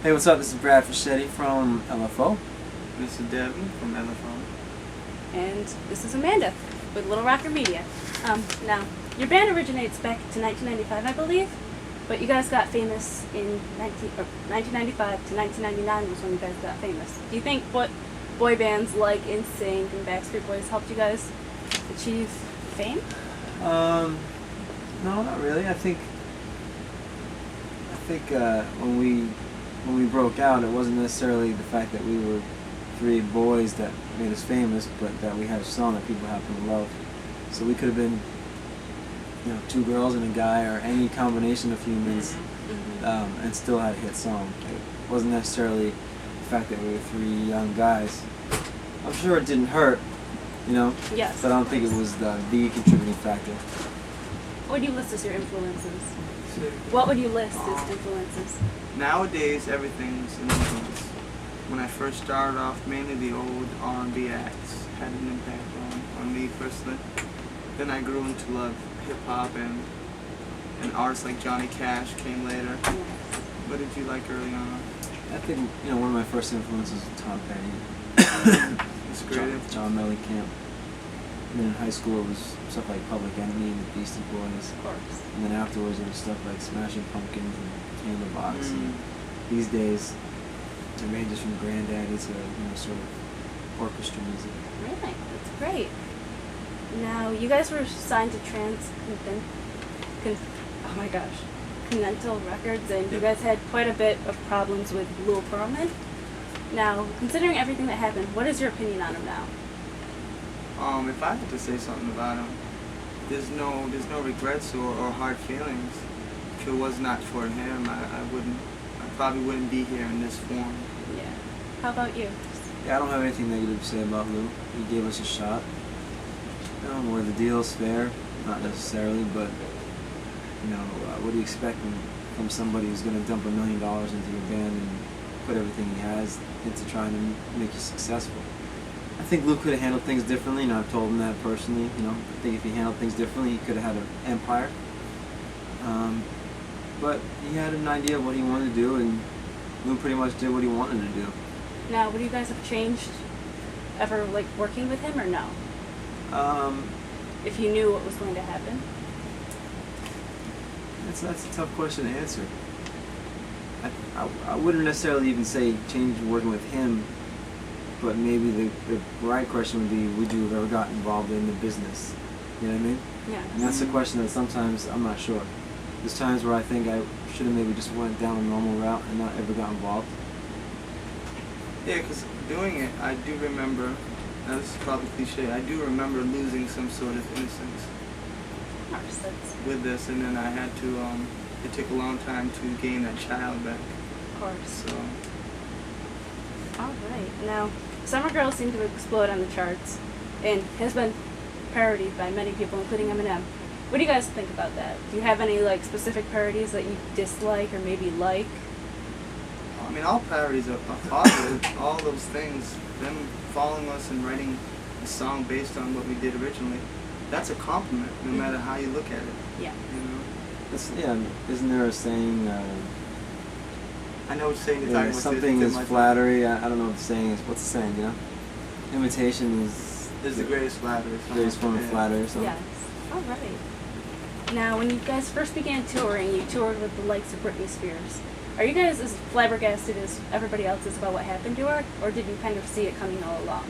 Hey, what's up? This is Brad Fischetti from LFO. This is Devin from LFO. And this is Amanda with Little Rocker Media. Now, your band originates back to 1995, I believe, but you guys got famous in 1995 to 1999 was when you guys got famous. Do you think what boy bands like NSYNC and Backstreet Boys helped you guys achieve fame? No, not really. I think when we broke out, it wasn't necessarily the fact that we were three boys that made us famous, but that we had a song that people happened to love. So we could have been, two girls and a guy, or any combination of humans, and still had a hit song. It wasn't necessarily the fact that we were three young guys. I'm sure it didn't hurt, Yes. but I don't think it was the contributing factor. What would you list as your influences? What would you list as influences? Nowadays, everything's an influence. When I first started off, mainly the old R&B acts had an impact on me personally. Then I grew into love hip-hop, and artists like Johnny Cash came later. What did you like early on? I think, one of my first influences was Tom Petty. It's creative. John Mellencamp. And then in high school it was stuff like Public Enemy and the Beastie Boys. Of course. And then afterwards it was stuff like Smashing Pumpkins and King of the Box. And these days it ranges from Granddaddy to, sort of orchestra music. Really? That's great. Now, you guys were signed to Continental Records, and you guys had quite a bit of problems with Lou Pearlman. Now, considering everything that happened, what is your opinion on him now? If I had to say something about him, there's no regrets or hard feelings. If it was not for him, I probably wouldn't be here in this form. Yeah. How about you? Yeah, I don't have anything negative to say about Lou. He gave us a shot. Where the deal's fair, not necessarily, but what do you expect from somebody who's going to dump $1 million into your band and put everything he has into trying to make you successful? I think Lou could have handled things differently. I've told him that personally. I think if he handled things differently, he could have had an empire. But he had an idea of what he wanted to do, and Lou pretty much did what he wanted to do. Now, would you guys have changed ever, working with him, or no? If you knew what was going to happen? That's a tough question to answer. I wouldn't necessarily even say change working with him, but maybe the right question would be, would you have ever gotten involved in the business? You know what I mean? Yeah. And that's a question that sometimes I'm not sure. There's times where I think I should have maybe just went down a normal route and not ever got involved. Yeah, because doing it, I do remember, now this is probably cliche, I do remember losing some sort of innocence with this, and then I had to, it took a long time to gain that child back. Of course. So. Alright, now, Summer Girl seemed to explode on the charts, and has been parodied by many people, including Eminem. What do you guys think about that? Do you have any, specific parodies that you dislike or maybe like? I mean, all parodies are positive. All those things, them following us and writing a song based on what we did originally, that's a compliment, no matter how you look at it. Yeah. Isn't there a saying, I know what saying you're talking about. Something is flattery, I don't know what the saying is. What's the saying, Imitation is the greatest flattery. The greatest form of flattery or something. Yes. Alright. Now, when you guys first began touring, you toured with the likes of Britney Spears. Are you guys as flabbergasted as everybody else is about what happened to her, or did you kind of see it coming all along?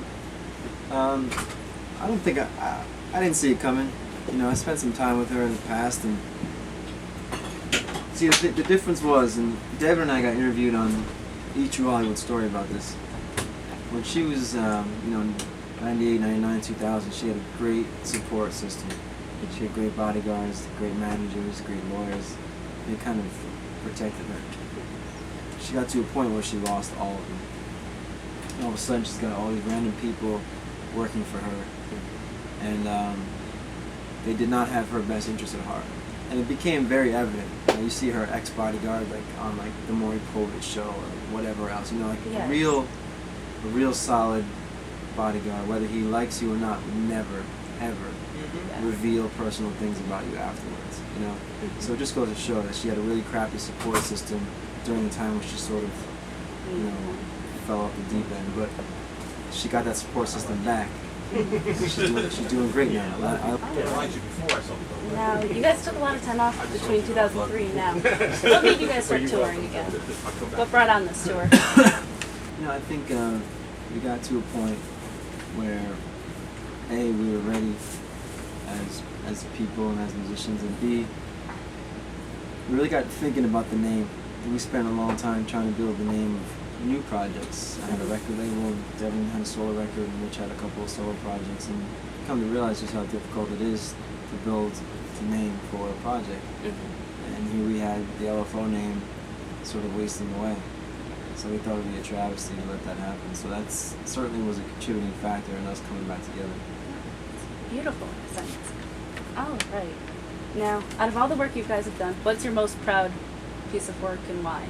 I don't think I didn't see it coming. I spent some time with her in the past, and see the difference was, and Devin and I got interviewed on E! True Hollywood Story about this. When she was, 98, 99, 2000, she had a great support system. She had great bodyguards, great managers, great lawyers. They kind of protected her. She got to a point where she lost all of them. And all of a sudden she's got all these random people working for her. And they did not have her best interest at heart. And it became very evident. You see her ex-bodyguard on the Maury Povich show or whatever else. Yes. A real solid bodyguard, whether he likes you or not, would never, ever reveal personal things about you afterwards. So it just goes to show that she had a really crappy support system during the time when she sort of fell off the deep end. But she got that support system back. She's doing great now. Now, you guys took a lot of time off between 2003 and now. What made you guys start touring again? What brought on this tour? I think we got to a point where A, we were ready as people and as musicians, and B, we really got thinking about the name. And we spent a long time trying to build the name of new projects. I had a record label, Devin had a solo record, and Rich had a couple of solo projects, and come to realize just how difficult it is to build a name for a project. And here we had the LFO name sort of wasting away. So we thought it would be a travesty to let that happen. So that certainly was a contributing factor in us coming back together. Beautiful sense. Oh, right. Now, out of all the work you guys have done, what's your most proud piece of work and why?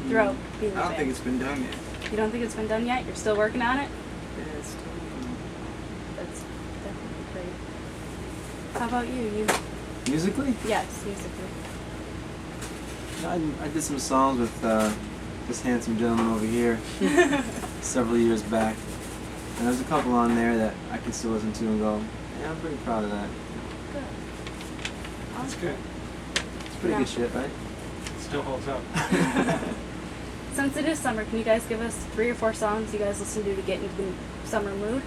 Throughout being a I don't band. think it's been done yet. You don't think it's been done yet? You're still working on it? Yeah, it's still That's definitely great. How about you? Musically? Yes, musically. I did some songs with this handsome gentleman over here several years back. And there's a couple on there that I can still listen to and go, yeah, I'm pretty proud of that. Good. That's good. It's pretty good shit, right? Still holds up. Since it is summer, can you guys give us 3 or 4 songs you guys listen to get into the summer mood?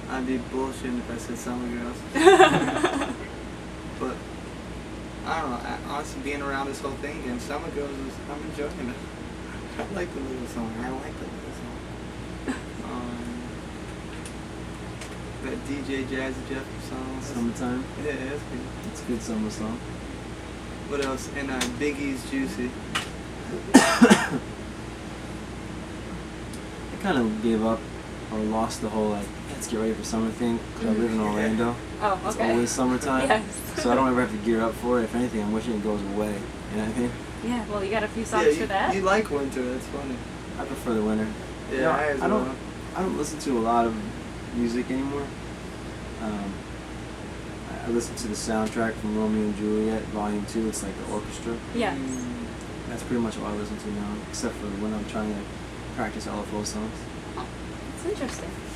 I'd be bullshitting if I said Summer Girls. But I don't know. Honestly, being around this whole thing again, Summer Girls, I'm enjoying it. I like the little song. That DJ Jazzy Jeff song. Summertime. Yeah, that's good. It's a good summer song. What else? And Biggie's Juicy. I kind of gave up or lost the whole let's get ready for summer thing because I live in Orlando. Oh, It's okay. always summertime. Yes. So I don't ever have to gear up for it. If anything, I'm wishing it goes away. You know what I mean? Yeah, well, you got a few songs for that. You like winter, that's funny. I prefer the winter. Yeah, I don't listen to a lot of music anymore. I listen to the soundtrack from Romeo and Juliet, Volume 2. It's like the orchestra. Yes. That's pretty much all I listen to now, except for when I'm trying to practice LFO songs. It's interesting.